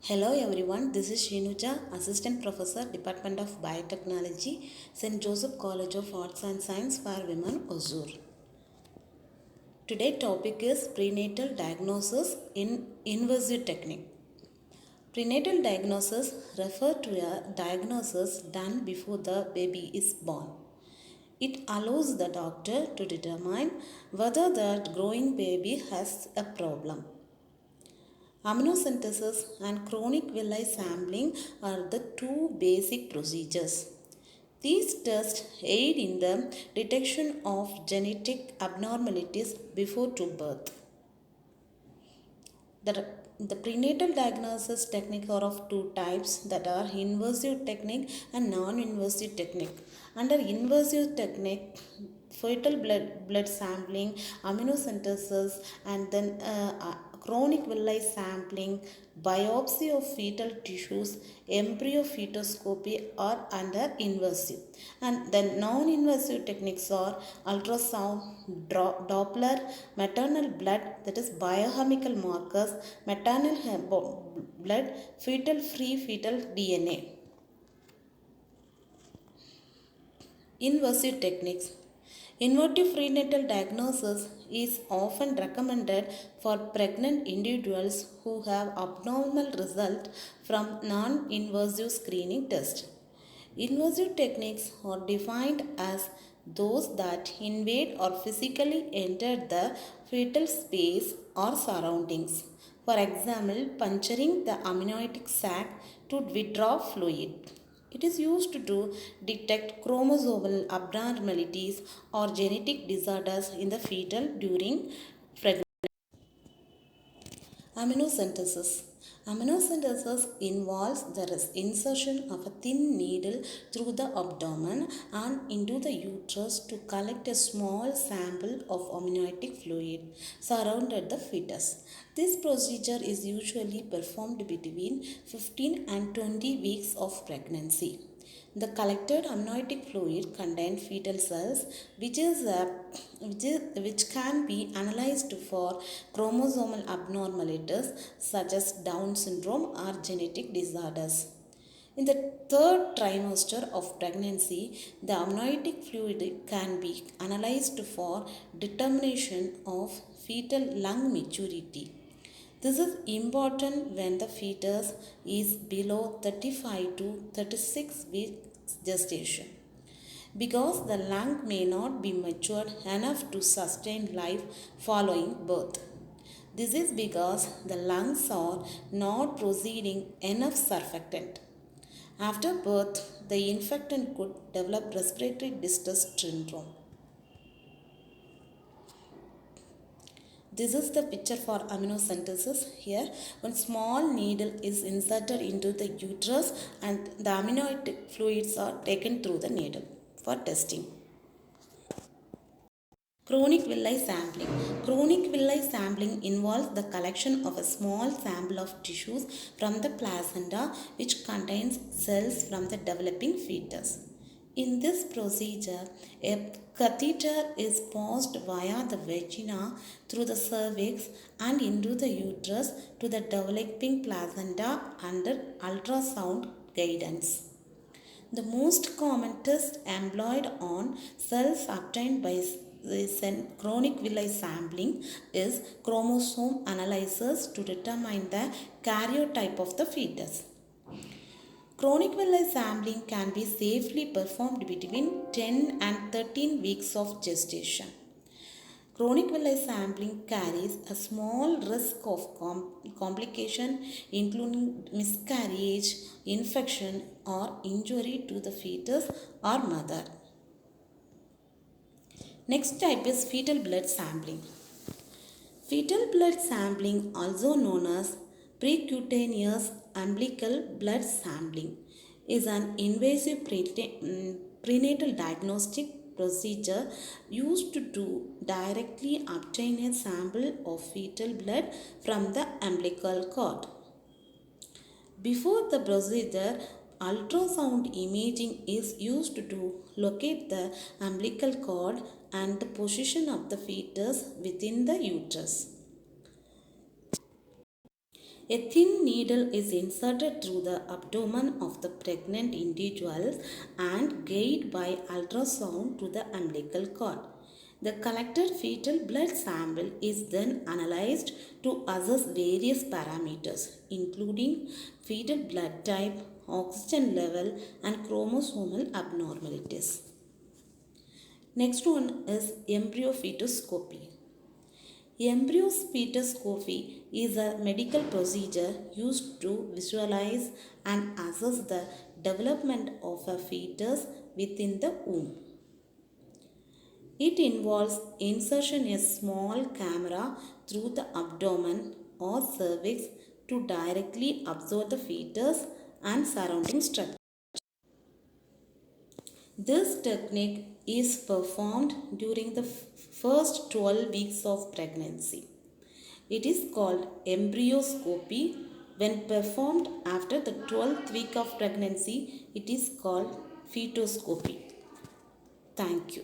Hello everyone, this is Shinuja, Assistant Professor, Department of Biotechnology, St.Josephs College of Arts and Science for Women, Hosur. Today's topic is prenatal diagnosis in invasive technique. Prenatal diagnosis refer to a diagnosis done before the baby is born. It allows the doctor to determine whether the growing baby has a problem. Amniocentesis and chronic villi sampling are the two basic procedures. These tests aid in the detection of genetic abnormalities before to birth. The prenatal diagnosis technique are of two types, that are invasive technique and non-invasive technique. Under invasive technique, fetal blood sampling, amniocentesis, and then chronic villi sampling, biopsy of fetal tissues, embryo fetoscopy are under invasive. And then non-invasive techniques are ultrasound, Doppler, maternal blood, that is biochemical markers, maternal blood, free fetal DNA. Invasive techniques. Invasive prenatal diagnosis is often recommended for pregnant individuals who have abnormal result from non-invasive screening test. Invasive techniques are defined as those that invade or physically enter the fetal space or surroundings. For example, puncturing the amniotic sac to withdraw fluid. It is used to detect chromosomal abnormalities or genetic disorders in the fetal during pregnancy. Amniocentesis. Amniocentesis involves the insertion of a thin needle through the abdomen and into the uterus to collect a small sample of amniotic fluid surrounded the fetus. This procedure is usually performed between 15 and 20 weeks of pregnancy. The collected amniotic fluid contains fetal cells which can be analyzed for chromosomal abnormalities such as Down syndrome or genetic disorders. In the third trimester of pregnancy, the amniotic fluid can be analyzed for determination of fetal lung maturity. This is important when the fetus is below 35 to 36 weeks gestation, because the lung may not be matured enough to sustain life following birth. This is because the lungs are not producing enough surfactant. After birth, the infant could develop respiratory distress syndrome. This is the picture for amniocentesis. Here, one small needle is inserted into the uterus and the amniotic fluids are taken through the needle for testing. Chronic villi sampling. Chronic villi sampling involves the collection of a small sample of tissues from the placenta which contains cells from the developing fetus. In this procedure, a catheter is passed via the vagina through the cervix and into the uterus to the developing placenta under ultrasound guidance. The most common test employed on cells obtained by chronic villi sampling is chromosome analysis to determine the karyotype of the fetus. Chronic villi sampling can be safely performed between 10 and 13 weeks of gestation. Chronic villi sampling carries a small risk of complication including miscarriage, infection or injury to the fetus or mother. Next type is fetal blood sampling. Fetal blood sampling, also known as percutaneous umbilical blood sampling, is an invasive prenatal diagnostic procedure used to directly obtain a sample of fetal blood from the umbilical cord. Before the procedure, ultrasound imaging is used to locate the umbilical cord and the position of the fetus within the uterus. A thin needle is inserted through the abdomen of the pregnant individuals and guided by ultrasound to the umbilical cord. The collected fetal blood sample is then analyzed to assess various parameters, including fetal blood type, oxygen level, and chromosomal abnormalities. Next one is embryo fetoscopy. Embryo fetoscopy is a medical procedure used to visualize and assess the development of a fetus within the womb. It involves insertion a small camera through the abdomen or cervix to directly observe the fetus and surrounding structure. This technique is performed during the first 12 weeks of pregnancy. It is called embryoscopy. When performed after the 12th week of pregnancy, it is called fetoscopy. Thank you.